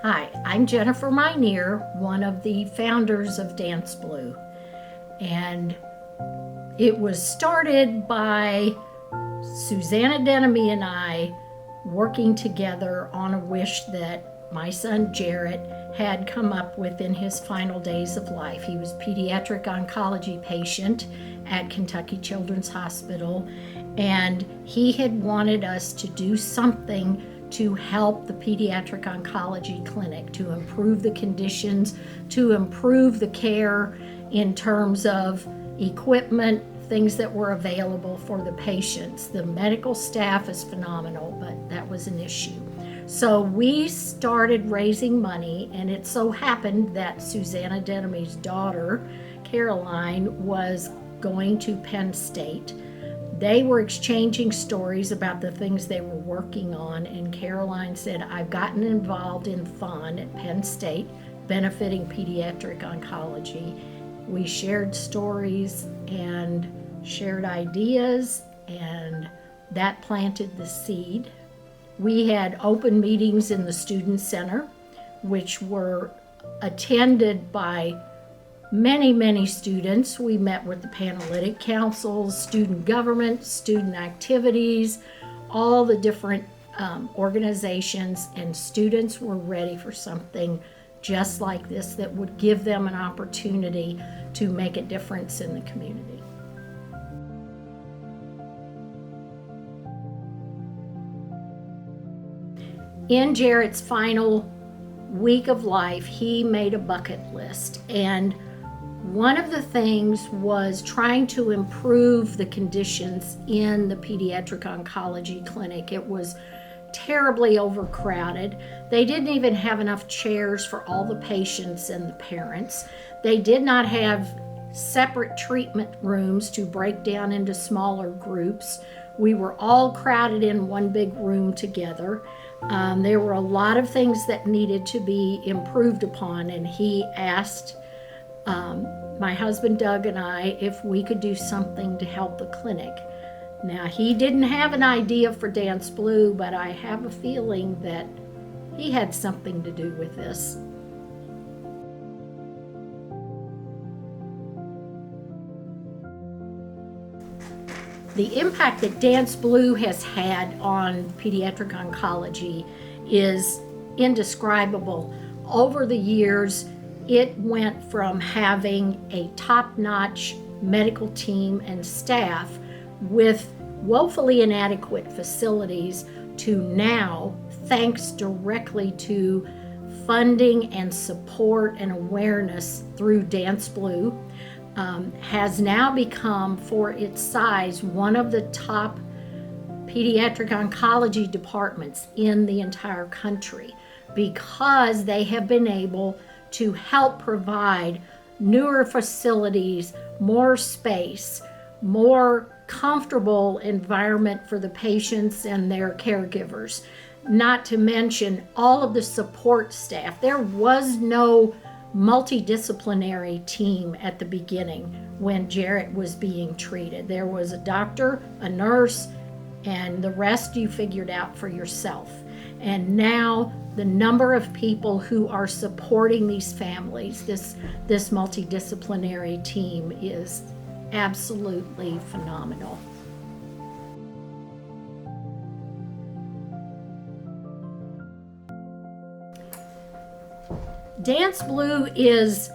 Hi, I'm Jennifer Mynear, one of the founders of DanceBlue. And it was started by Susanna Denemy and I working together on a wish that my son Jarrett had come up with in his final days of life. He was a pediatric oncology patient at Kentucky Children's Hospital, and he had wanted us to do something to help the pediatric oncology clinic, to improve the conditions, to improve the care in terms of equipment, things that were available for the patients. The medical staff is phenomenal, but that was an issue. So we started raising money, and it so happened that Susanna Denemy's daughter, Caroline, was going to Penn State. They were exchanging stories about the things they were working on, and Caroline said, I've gotten involved in fun at Penn State, benefiting pediatric oncology. We shared stories and shared ideas, and that planted the seed. We had open meetings in the Student Center, which were attended by many students. We met with the Panhellenic Councils, student government, student activities, all the different organizations, and students were ready for something just like this that would give them an opportunity to make a difference in the community. In Jarrett's final week of life, he made a bucket list, and one of the things was trying to improve the conditions in the pediatric oncology clinic. It was terribly overcrowded. They didn't even have enough chairs for all the patients and the parents. They did not have separate treatment rooms to break down into smaller groups. We were all crowded in one big room together. There were a lot of things that needed to be improved upon, and he asked my husband Doug and I if we could do something to help the clinic. Now, he didn't have an idea for DanceBlue, but I have a feeling that he had something to do with this. The impact that DanceBlue has had on pediatric oncology is indescribable. Over the years, it went from having a top-notch medical team and staff with woefully inadequate facilities to now, thanks directly to funding and support and awareness through DanceBlue, has now become, for its size, one of the top pediatric oncology departments in the entire country, because they have been able to help provide newer facilities, more space, more comfortable environment for the patients and their caregivers, not to mention all of the support staff. There was no multidisciplinary team at the beginning when Jarrett was being treated. There was a doctor, a nurse, and the rest you figured out for yourself. And now the number of people who are supporting these families, this multidisciplinary team, is absolutely phenomenal. DanceBlue is,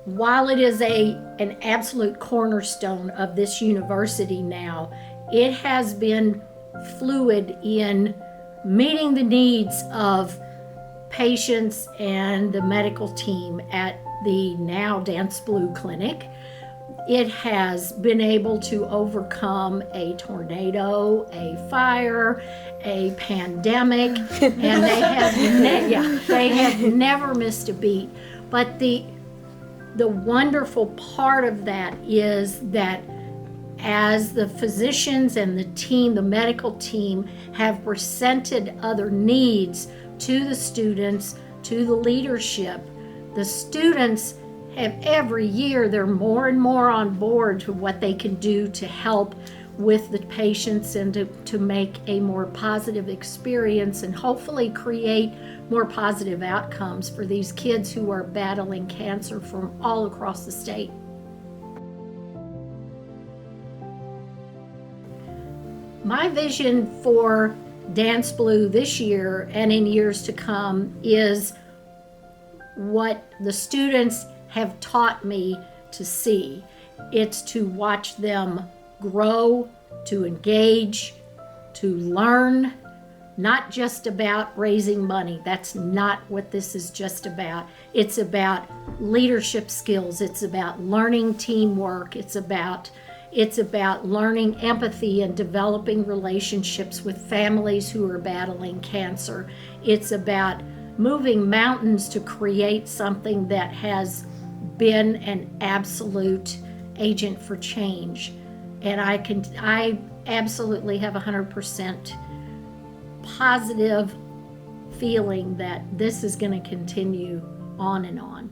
while it is an absolute cornerstone of this university now, it has been fluid in meeting the needs of patients and the medical team at the now DanceBlue clinic. It has been able to overcome a tornado, a fire, a pandemic, and they have never missed a beat. But the wonderful part of that is that as the physicians and the team, the medical team, have presented other needs to the students, to the leadership, the students have every year, they're more and more on board to what they can do to help with the patients and to make a more positive experience and hopefully create more positive outcomes for these kids who are battling cancer from all across the state. My vision for DanceBlue this year and in years to come is what the students have taught me to see. It's to watch them grow, to engage, to learn, not just about raising money. That's not what this is just about. It's about leadership skills. It's about learning teamwork. It's about learning empathy and developing relationships with families who are battling cancer. It's about moving mountains to create something that has been an absolute agent for change. And I absolutely have 100% positive feeling that this is going to continue on and on.